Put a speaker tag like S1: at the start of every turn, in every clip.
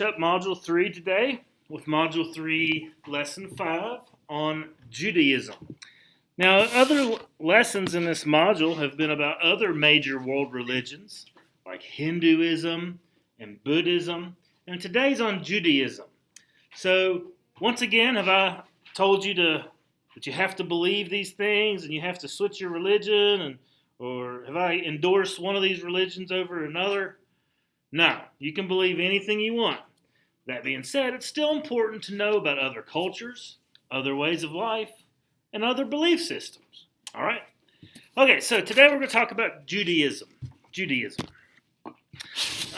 S1: Up Module 3 today with Module 3, Lesson 5 on Judaism. Now, other lessons in this module have been about other major world religions like Hinduism and Buddhism, and today's on Judaism. So, once again, have I told you that you have to believe these things and you have to switch your religion, or have I endorsed one of these religions over another? No, you can believe anything you want. That being said, it's still important to know about other cultures, other ways of life, and other belief systems. All right? Okay, so today we're going to talk about Judaism.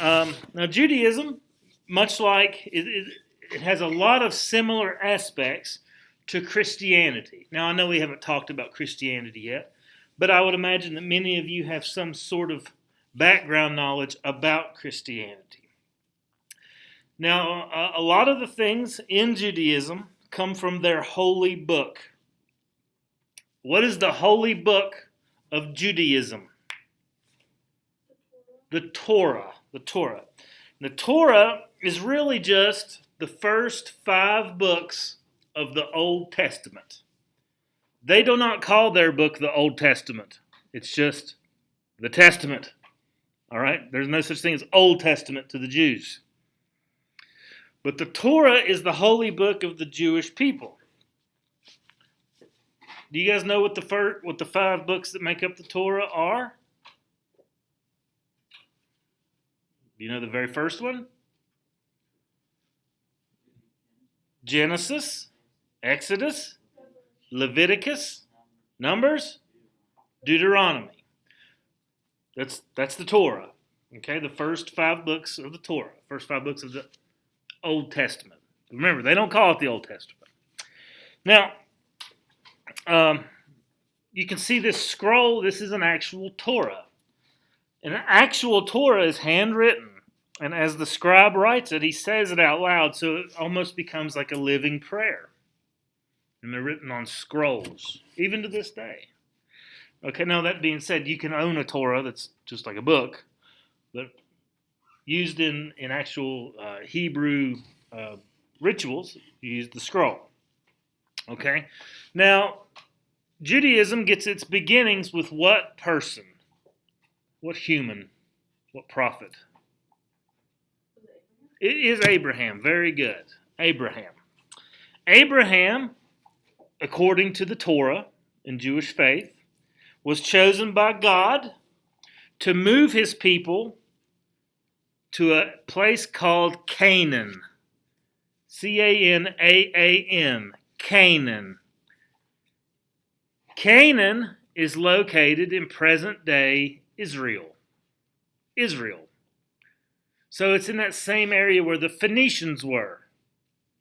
S1: Now, Judaism, much like it has a lot of similar aspects to Christianity. Now, I know we haven't talked about Christianity yet, but I would imagine that many of you have some sort of background knowledge about Christianity. Now, a lot of the things in Judaism come from their holy book. What is the holy book of Judaism? The Torah. The Torah is really just the first 5 books of the Old Testament. They do not call their book the Old Testament. It's just the Testament. All right? There's no such thing as Old Testament to the Jews. But the Torah is the holy book of the Jewish people. Do you guys know what the 5 books that make up the Torah are? Do you know the very first one? Genesis, Exodus, Leviticus, Numbers, Deuteronomy. That's the Torah. Okay, the first 5 books of the Torah, first 5 books of the Old Testament. Remember, they don't call it the Old Testament. Now, you can see this scroll. This is an actual Torah. An actual Torah is handwritten. And as the scribe writes it, he says it out loud, so it almost becomes like a living prayer. And they're written on scrolls, even to this day. Okay, now that being said, you can own a Torah that's just like a book, but used in actual Hebrew rituals, you use the scroll. Okay? Now, Judaism gets its beginnings with what person? What human? What prophet? It is Abraham. Very good. Abraham. Abraham, according to the Torah in Jewish faith, was chosen by God to move his people to a place called Canaan. Canaan. Canaan. Canaan is located in present-day Israel. So it's in that same area where the Phoenicians were.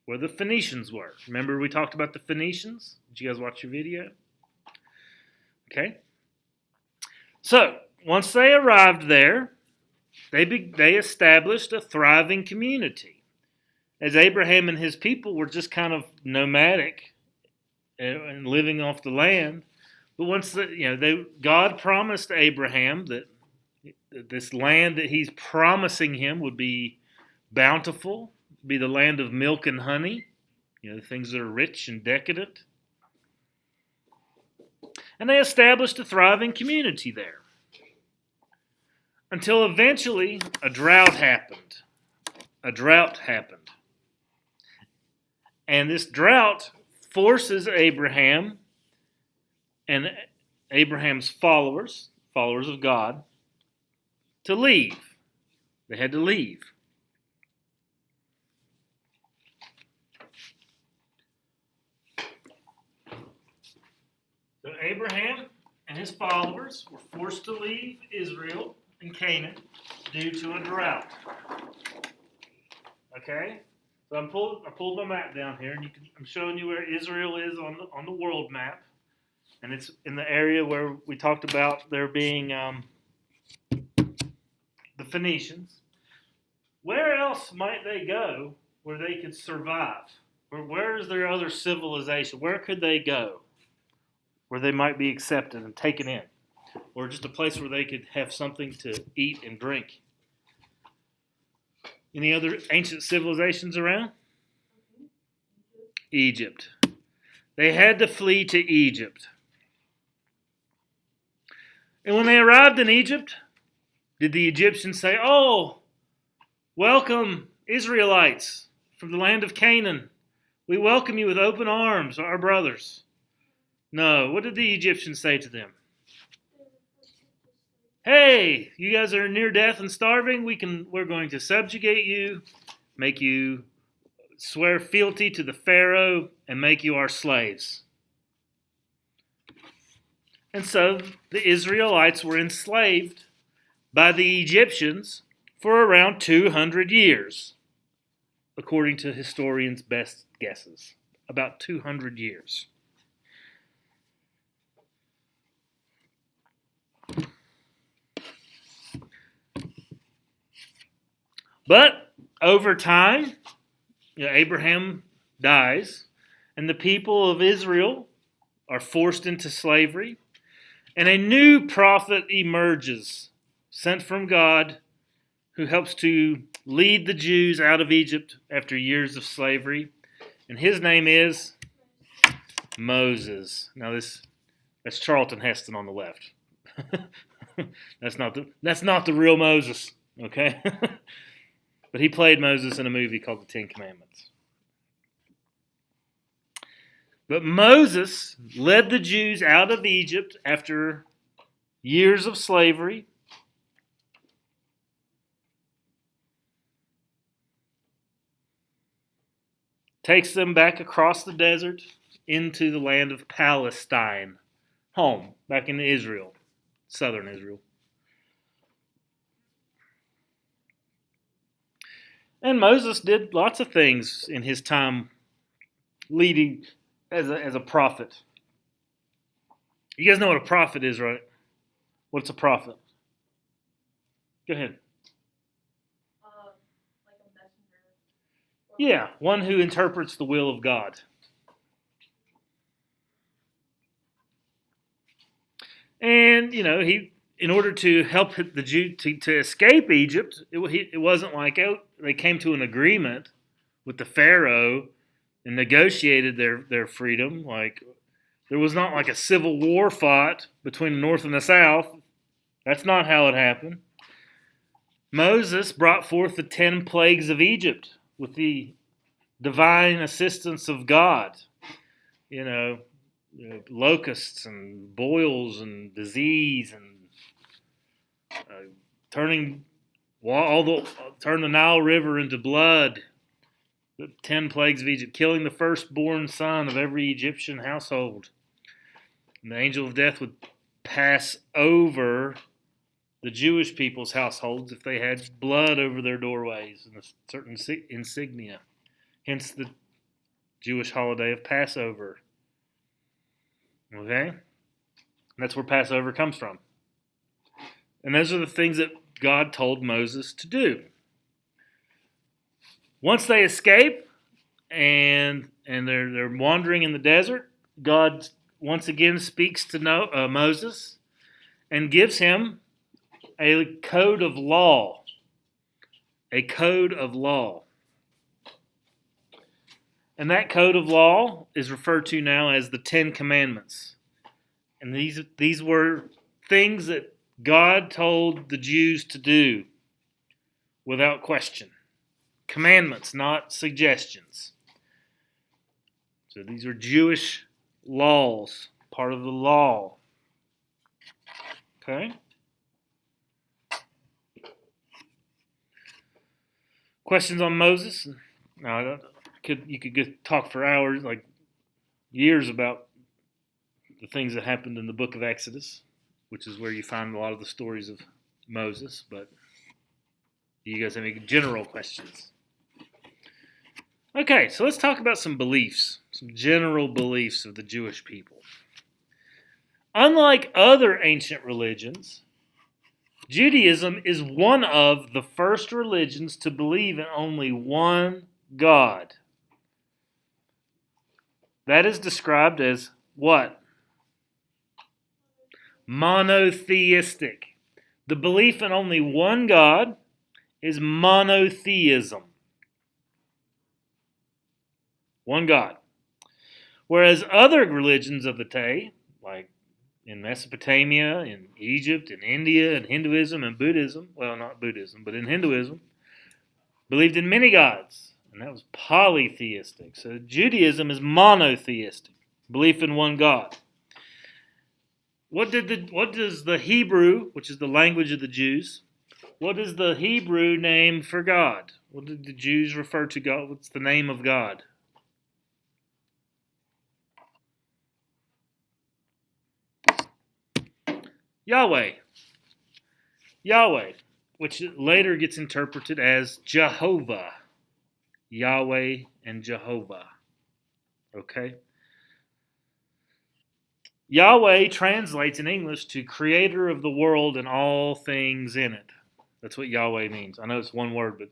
S1: Remember we talked about the Phoenicians? Did you guys watch your video? Okay. So, once they arrived there, they established a thriving community. As Abraham and his people were just kind of nomadic and living off the land, but once God promised Abraham that this land that he's promising him would be bountiful, be the land of milk and honey, things that are rich and decadent. And they established a thriving community there. Until eventually a drought happened. And this drought forces Abraham and Abraham's followers of God, to leave. They had to leave. So Abraham and his followers were forced to leave Israel and Canaan due to a drought. Okay? So I pulled my map down here, and I'm showing you where Israel is on the world map. And it's in the area where we talked about there being the Phoenicians. Where else might they go where they could survive? Where is their other civilization? Where could they go where they might be accepted and taken in? Or just a place where they could have something to eat and drink? Any other ancient civilizations around? Egypt. They had to flee to Egypt. And when they arrived in Egypt, did the Egyptians say, "Oh, welcome, Israelites from the land of Canaan. We welcome you with open arms, our brothers"? No. What did the Egyptians say to them? "Hey, you guys are near death and starving. We're going to subjugate you, make you swear fealty to the Pharaoh, and make you our slaves." And so the Israelites were enslaved by the Egyptians for around 200 years, according to historians' best guesses. About 200 years. But over time, Abraham dies, and the people of Israel are forced into slavery, and a new prophet emerges, sent from God, who helps to lead the Jews out of Egypt after years of slavery. And his name is Moses. Now that's Charlton Heston on the left. That's not the real Moses, okay? But he played Moses in a movie called The Ten Commandments. But Moses led the Jews out of Egypt after years of slavery. Takes them back across the desert into the land of Palestine, home, back in Israel, southern Israel. And Moses did lots of things in his time leading as a prophet. You guys know what a prophet is, right? What's a prophet? Go ahead.
S2: Like a messenger.
S1: Yeah, one who interprets the will of God. And, he, in order to help the Jew to escape Egypt, it wasn't like they came to an agreement with the Pharaoh and negotiated their freedom. Like, there was not like a civil war fought between the North and the South. That's not how it happened. Moses brought forth the 10 plagues of Egypt with the divine assistance of God. Locusts and boils and disease and turn the Nile River into blood. The 10 plagues of Egypt, killing the firstborn son of every Egyptian household. And the angel of death would pass over the Jewish people's households if they had blood over their doorways and a certain insignia. Hence the Jewish holiday of Passover. Okay? That's where Passover comes from. And those are the things that God told Moses to do. Once they escape and they're wandering in the desert, God once again speaks to Moses and gives him a code of law. A code of law. And that code of law is referred to now as the Ten Commandments. And these were things that God told the Jews to do without question. Commandments, not suggestions. So these are Jewish laws, part of the law. Okay? Questions on Moses? No, you could talk for hours, like years, about the things that happened in the book of Exodus, which is where you find a lot of the stories of Moses. But do you guys have any general questions? Okay, so let's talk about some beliefs, some general beliefs of the Jewish people. Unlike other ancient religions, Judaism is one of the first religions to believe in only one God. That is described as what? Monotheistic. The belief in only one God is monotheism. One God. Whereas other religions of the day, like in Mesopotamia, in Egypt, in India, in Hinduism and Buddhism, well, not Buddhism, but in Hinduism, believed in many gods, and that was polytheistic. So Judaism is monotheistic, belief in one God. What does the Hebrew, which is the language of the Jews, what is the Hebrew name for God? What did the Jews refer to God? What's the name of God? Yahweh. Yahweh, which later gets interpreted as Jehovah. Yahweh and Jehovah. Okay? Yahweh translates in English to creator of the world and all things in it. That's what Yahweh means. I know it's one word, but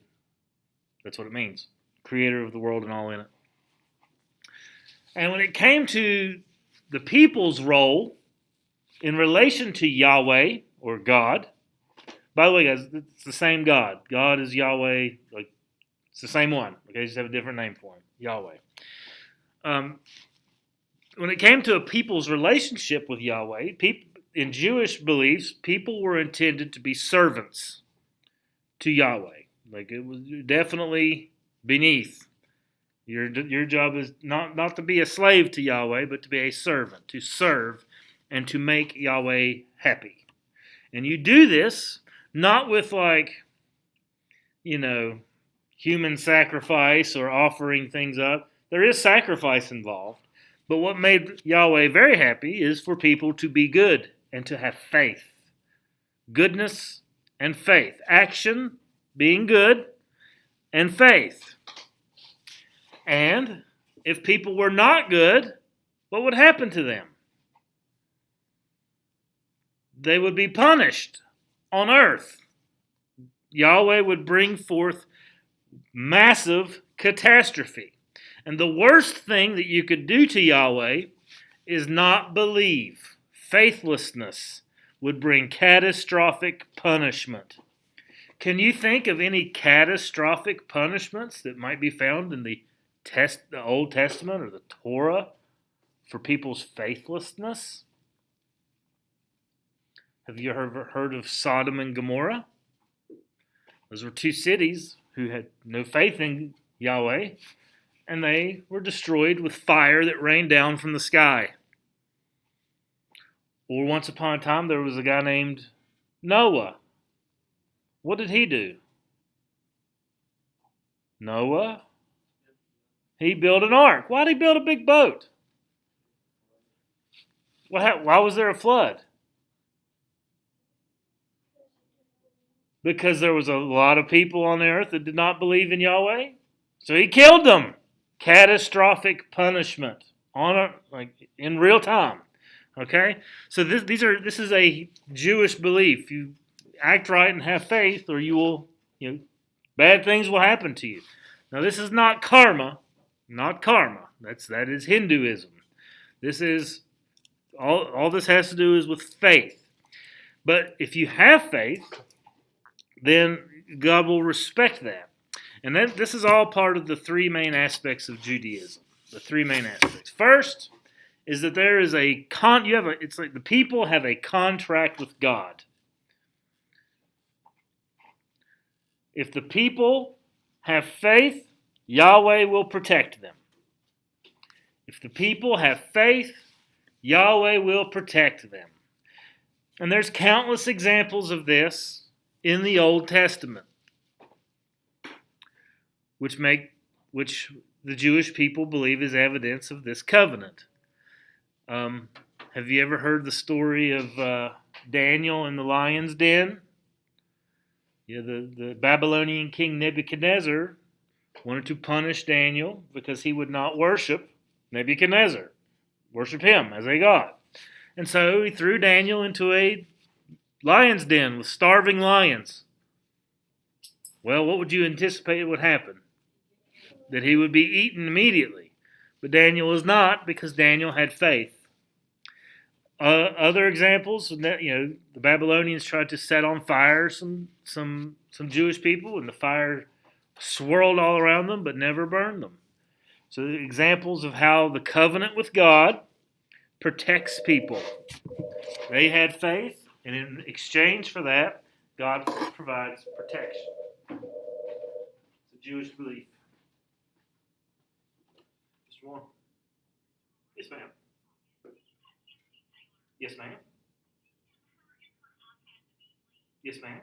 S1: that's what it means. Creator of the world and all in it. And when it came to the people's role in relation to Yahweh, or God, by the way, guys, it's the same God. God is Yahweh. Like, it's the same one. Okay, just have a different name for him. Yahweh. When it came to a people's relationship with Yahweh, in Jewish beliefs, people were intended to be servants to Yahweh. Like, it was definitely beneath. Your job is not to be a slave to Yahweh, but to be a servant, to serve and to make Yahweh happy. And you do this not with human sacrifice or offering things up. There is sacrifice involved. But what made Yahweh very happy is for people to be good and to have faith. Goodness and faith. Action, being good, and faith. And if people were not good, what would happen to them? They would be punished on earth. Yahweh would bring forth massive catastrophe. And the worst thing that you could do to Yahweh is not believe. Faithlessness would bring catastrophic punishment. Can you think of any catastrophic punishments that might be found in the Old Testament or the Torah for people's faithlessness? Have you ever heard of Sodom and Gomorrah? Those were two cities who had no faith in Yahweh, and they were destroyed with fire that rained down from the sky. Or once upon a time, there was a guy named Noah. What did he do? Noah? He built an ark. Why did he build a big boat? Why was there a flood? Because there was a lot of people on the earth that did not believe in Yahweh. So he killed them. Catastrophic punishment in real time. Okay? So this is a Jewish belief. You act right and have faith, or you will, bad things will happen to you. Now this is not karma. Not karma. That is Hinduism. This is all this has to do is with faith. But if you have faith, then God will respect that. And then this is all part of the three main aspects of Judaism. The three main aspects. First is that there is it's like the people have a contract with God. If the people have faith, Yahweh will protect them. If the people have faith, Yahweh will protect them. And there's countless examples of this in the Old Testament, which the Jewish people believe is evidence of this covenant. Have you ever heard the story of Daniel in the lion's den? The Babylonian king Nebuchadnezzar wanted to punish Daniel because he would not worship Nebuchadnezzar, worship him as a god. And so he threw Daniel into a lion's den with starving lions. Well, what would you anticipate would happen? That he would be eaten immediately. But Daniel was not, because Daniel had faith. Other examples, the Babylonians tried to set on fire some Jewish people, and the fire swirled all around them, but never burned them. So examples of how the covenant with God protects people. They had faith, and in exchange for that, God provides protection. It's a Jewish belief. Mr. Moore? Yes, ma'am. Yes, ma'am. Yes, ma'am.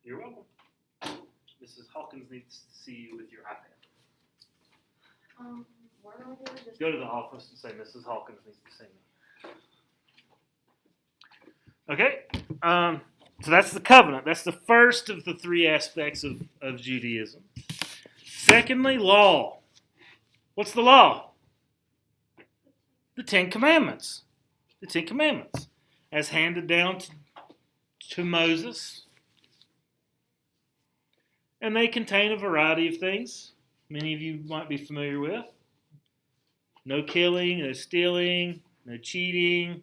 S1: You're welcome. Mrs. Hawkins needs to see you with your iPad.
S2: Where do I do?
S1: Go to the office and say Mrs. Hawkins needs to see me. Okay. So that's the covenant. That's the first of the three aspects of Judaism. Secondly, law. What's the law? The Ten Commandments. The Ten Commandments, as handed down to Moses. And they contain a variety of things many of you might be familiar with. No killing, no stealing, no cheating,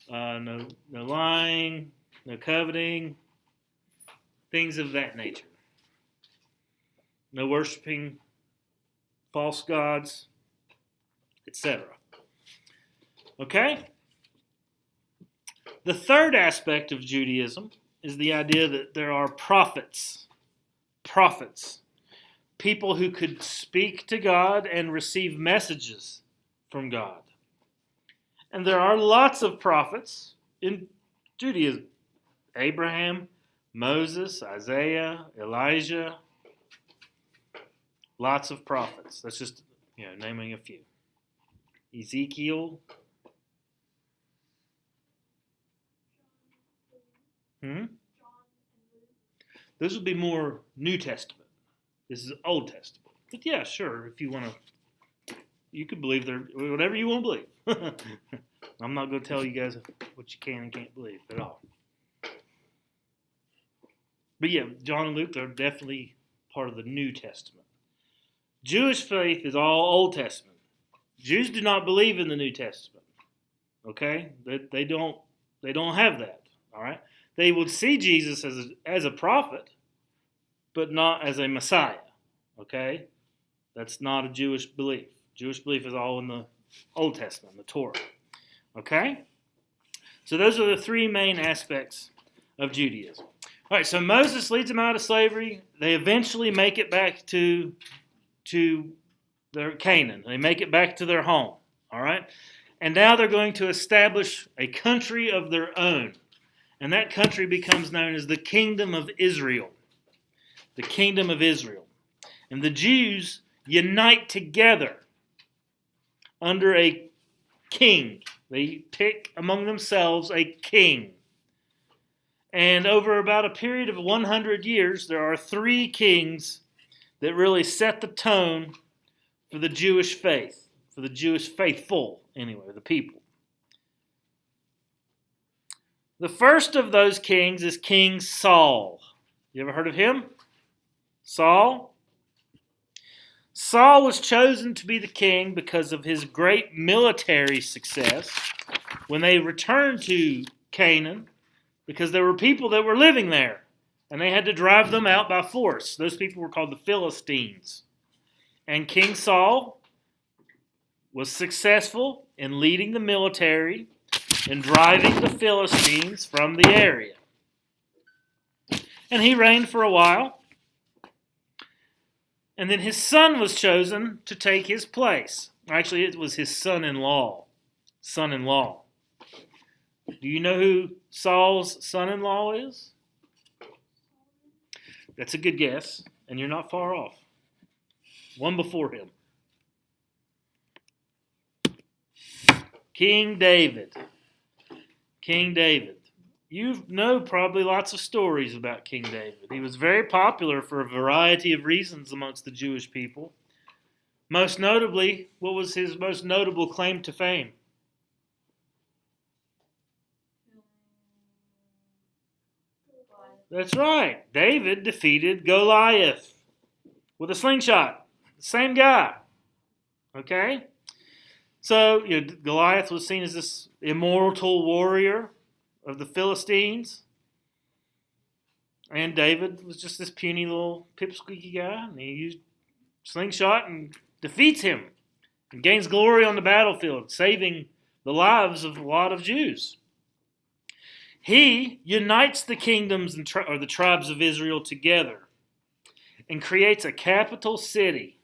S1: no lying, no coveting, things of that nature. No worshiping false gods, etc. Okay? The third aspect of Judaism is the idea that there are prophets. Prophets. People who could speak to God and receive messages from God. And there are lots of prophets in Judaism. Abraham, Moses, Isaiah, Elijah. Lots of prophets. That's just, naming a few. Ezekiel. Those would be more New Testament. This is Old Testament. But yeah, sure, if you want to, you could believe whatever you want to believe. I'm not going to tell you guys what you can and can't believe at all. But yeah, John and Luke are definitely part of the New Testament. Jewish faith is all Old Testament. Jews do not believe in the New Testament. Okay? They don't have that. All right? They would see Jesus as a prophet, but not as a Messiah. Okay? That's not a Jewish belief. Jewish belief is all in the Old Testament, the Torah. Okay? So those are the three main aspects of Judaism. All right, so Moses leads them out of slavery. They eventually make it back to their Canaan. They make it back to their home. All right? And now they're going to establish a country of their own. And that country becomes known as the Kingdom of Israel. The Kingdom of Israel. And the Jews unite together under a king. They pick among themselves a king. And over about a period of 100 years, there are three kings that really set the tone for the Jewish faith. For the Jewish faithful, anyway, the people. The first of those kings is King Saul. You ever heard of him? Saul? Saul was chosen to be the king because of his great military success when they returned to Canaan, because there were people that were living there, and they had to drive them out by force. Those people were called the Philistines. And King Saul was successful in leading the military and driving the Philistines from the area. And he reigned for a while. And then his son was chosen to take his place. Actually, it was his son-in-law. Son-in-law. Do you know who Saul's son-in-law is? That's a good guess, and you're not far off. One before him. King David. King David. You know probably lots of stories about King David. He was very popular for a variety of reasons amongst the Jewish people. Most notably, what was his most notable claim to fame? That's right. David defeated Goliath with a slingshot. Same guy. Okay? So, Goliath was seen as this immortal warrior of the Philistines. And David was just this puny little pipsqueaky guy. And he used slingshot and defeats him and gains glory on the battlefield, saving the lives of a lot of Jews. He unites the kingdoms or the tribes of Israel together and creates a capital city.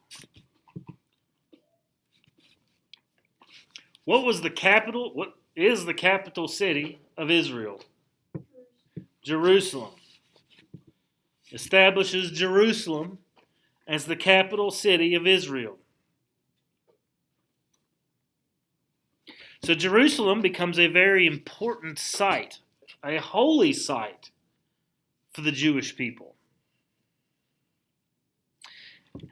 S1: What is the capital city of Israel? Jerusalem. Establishes Jerusalem as the capital city of Israel. So Jerusalem becomes a very important site, a holy site for the Jewish people.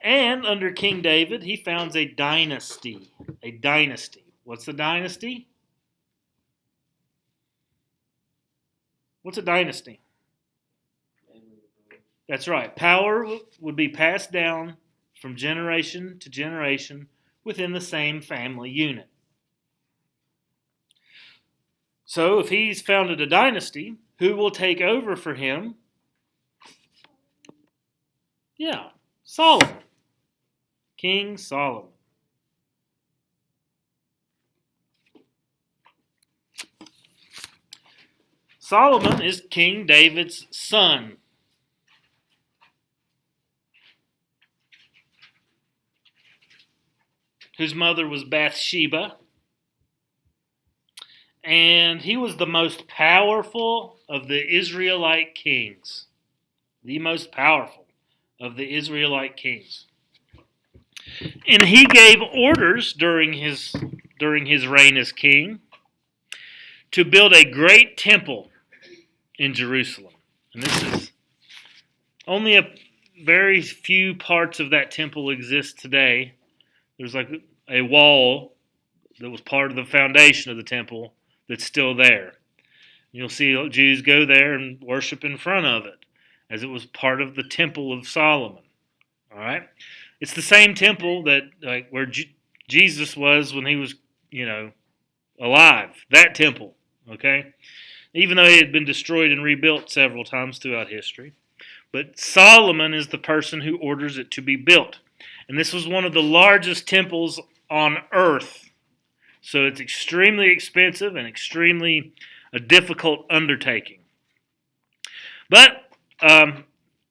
S1: And under King David, he founds a dynasty. A dynasty. What's a dynasty? What's a dynasty? That's right. Power would be passed down from generation to generation within the same family unit. So if he's founded a dynasty, who will take over for him? Yeah, Solomon. King Solomon. Solomon is King David's son. Whose mother was Bathsheba. And he was the most powerful of the Israelite kings. The most powerful of the Israelite kings. And he gave orders during his reign as king to build a great temple in Jerusalem. And this is only a very few parts of that temple exist today. There's like a wall that was part of the foundation of the temple that's still there. You'll see Jews go there and worship in front of it, as it was part of the temple of Solomon. All right, it's the same temple that where Jesus was when he was, alive. That temple. Okay, even though it had been destroyed and rebuilt several times throughout history, but Solomon is the person who orders it to be built, and this was one of the largest temples on earth. So it's extremely expensive and extremely a difficult undertaking. But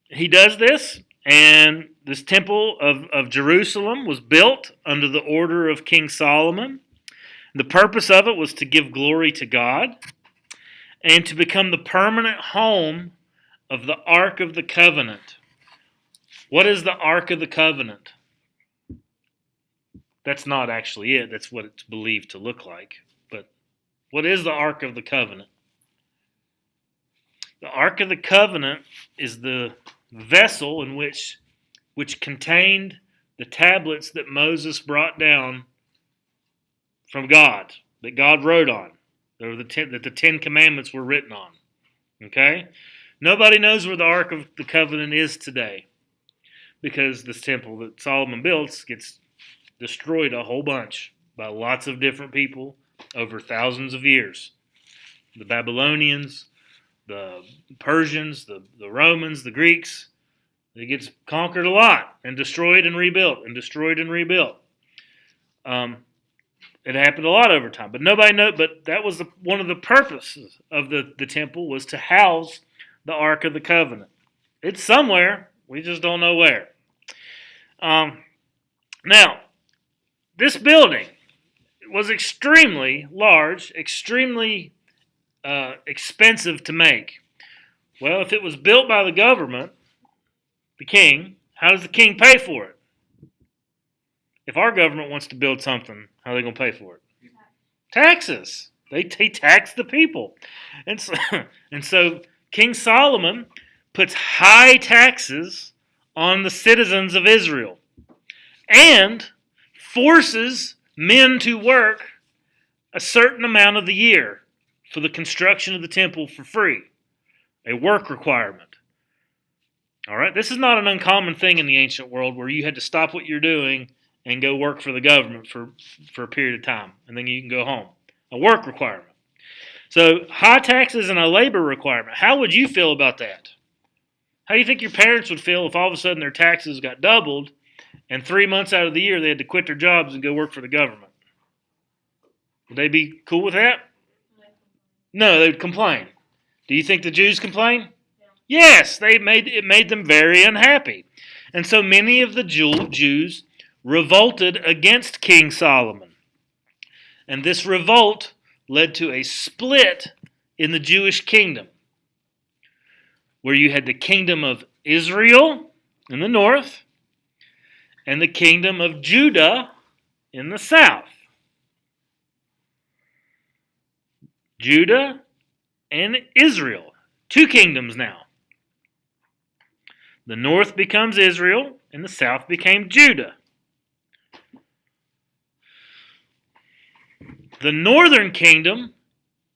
S1: he does this, and this temple of Jerusalem was built under the order of King Solomon. The purpose of it was to give glory to God and to become the permanent home of the Ark of the Covenant. What is the Ark of the Covenant? That's not actually it. That's what it's believed to look like. But what is the Ark of the Covenant? The Ark of the Covenant is the vessel in which contained the tablets that Moses brought down from God, that God wrote on, that the Ten Commandments were written on. Okay? Nobody knows where the Ark of the Covenant is today, because this temple that Solomon builds gets destroyed a whole bunch by lots of different people over thousands of years. The Babylonians, the Persians, the Romans, the Greeks. It gets conquered a lot and destroyed and rebuilt and destroyed and rebuilt. It happened a lot over time, but nobody knows. But that was one of the purposes of the temple, was to house the Ark of the Covenant. It's somewhere. We just don't know where. Now, this building was extremely large, extremely expensive to make. Well, if it was built by the government, the king, how does the king pay for it? If our government wants to build something, how are they going to pay for it? Taxes. They tax the people. And so King Solomon puts high taxes on the citizens of Israel and forces men to work a certain amount of the year for the construction of the temple for free. A work requirement. All right, this is not an uncommon thing in the ancient world, where you had to stop what you're doing and go work for the government for a period of time, and then you can go home. A work requirement. So high taxes and a labor requirement. How would you feel about that? How do you think your parents would feel if all of a sudden their taxes got doubled and 3 months out of the year they had to quit their jobs and go work for the government? Would they be cool with that? No, they would complain. Do you think the Jews complain? Yes, it made them very unhappy. And so many of the Jews revolted against King Solomon. And this revolt led to a split in the Jewish kingdom, where you had the kingdom of Israel in the north and the kingdom of Judah in the south. Judah and Israel, two kingdoms now. The north becomes Israel and the south became Judah. The northern kingdom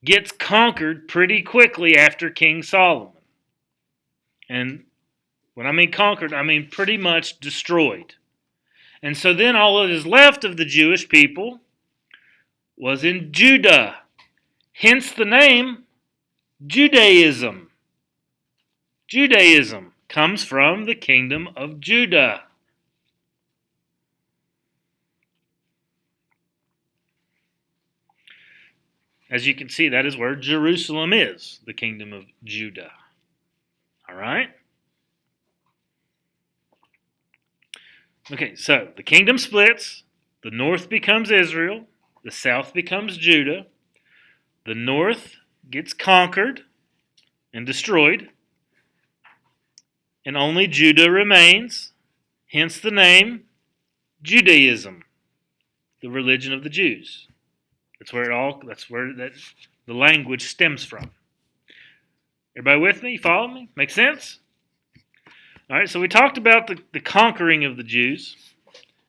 S1: gets conquered pretty quickly after King Solomon. And when I mean conquered, I mean pretty much destroyed. And so then all that is left of the Jewish people was in Judah. Hence the name Judaism. Judaism comes from the kingdom of Judah. As you can see, that is where Jerusalem is, the kingdom of Judah. All right? Okay, so the kingdom splits. The north becomes Israel. The south becomes Judah. The north gets conquered and destroyed. And only Judah remains. Hence the name Judaism, the religion of the Jews. That's where the language stems from. Everybody with me? You follow me? Make sense? All right, so we talked about the conquering of the Jews.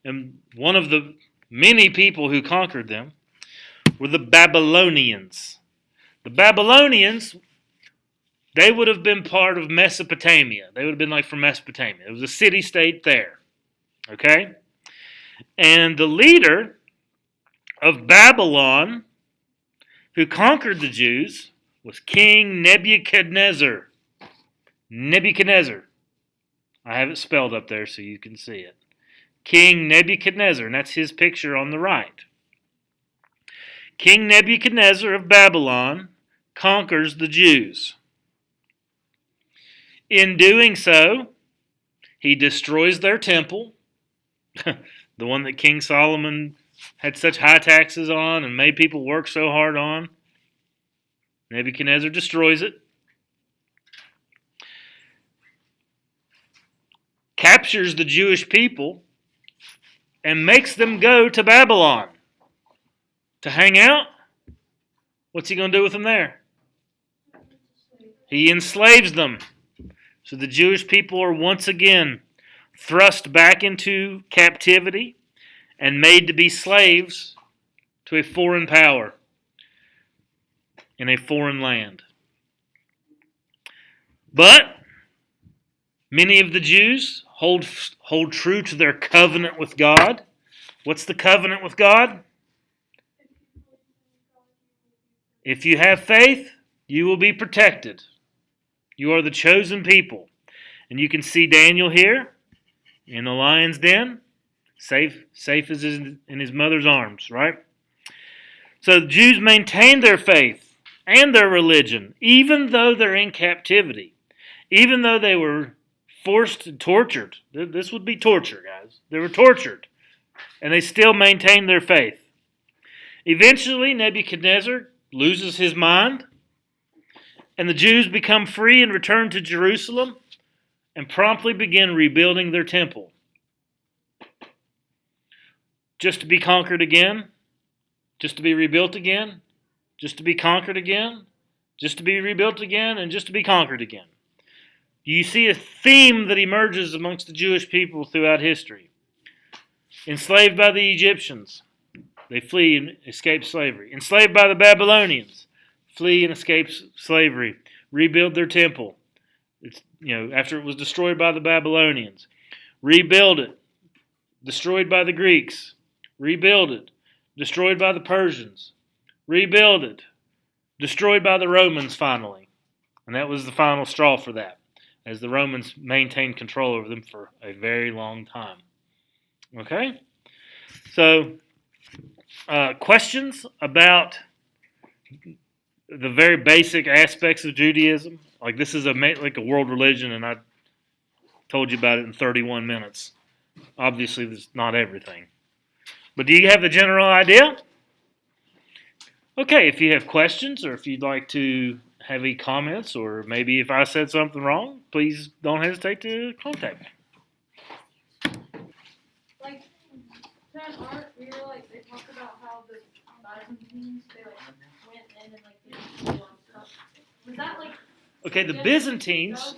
S1: And one of the many people who conquered them were the Babylonians. The Babylonians, they would have been part of Mesopotamia. They would have been like from Mesopotamia. It was a city-state there. Okay? And the leader of Babylon, who conquered the Jews, was King Nebuchadnezzar. Nebuchadnezzar. I have it spelled up there so you can see it. King Nebuchadnezzar, and that's his picture on the right. King Nebuchadnezzar of Babylon conquers the Jews. In doing so, he destroys their temple, the one that King Solomon had such high taxes on and made people work so hard on. Nebuchadnezzar destroys it. Captures the Jewish people and makes them go to Babylon to hang out. What's he going to do with them there? He enslaves them. So the Jewish people are once again thrust back into captivity and made to be slaves to a foreign power in a foreign land. But many of the Jews hold true to their covenant with God. What's the covenant with God? If you have faith, you will be protected. You are the chosen people. And you can see Daniel here in the lion's den, safe as in his mother's arms, right? So the Jews maintain their faith and their religion, even though they're in captivity, even though they were forced and tortured. This would be torture, guys. They were tortured, and they still maintained their faith. Eventually, Nebuchadnezzar loses his mind, and the Jews become free and return to Jerusalem and promptly begin rebuilding their temple. Just to be conquered again, just to be rebuilt again, just to be conquered again, just to be rebuilt again, and just to be conquered again. You see a theme that emerges amongst the Jewish people throughout history. Enslaved by the Egyptians, they flee and escape slavery. Enslaved by the Babylonians, flee and escape slavery. Rebuild their temple. After it was destroyed by the Babylonians. Rebuild it. destroyed by the Greeks, rebuilded, destroyed by the Persians, rebuilded, destroyed by the Romans finally. And that was the final straw for that, as the Romans maintained control over them for a very long time. Okay? So, questions about the very basic aspects of Judaism? Like this is like a world religion, and I told you about it in 31 minutes. Obviously, that's not everything. But do you have the general idea? Okay, if you have questions or if you'd like to have any comments, or maybe if I said something wrong, please don't hesitate to contact me.
S2: Like, that art, we were like, they talk about how the Byzantines, they like went in and like did a lot of stuff. Was that like.
S1: Okay, the Byzantines,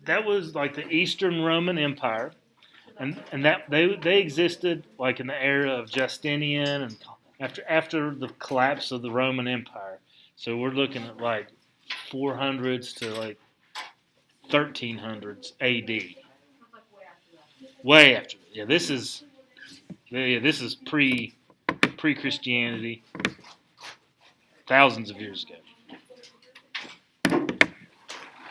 S1: that was like the Eastern Roman Empire, and that they existed like in the era of Justinian and after the collapse of the Roman Empire. So we're looking at like 400s to like 1300s AD. Way after that. Yeah, this is pre Christianity, thousands of years ago.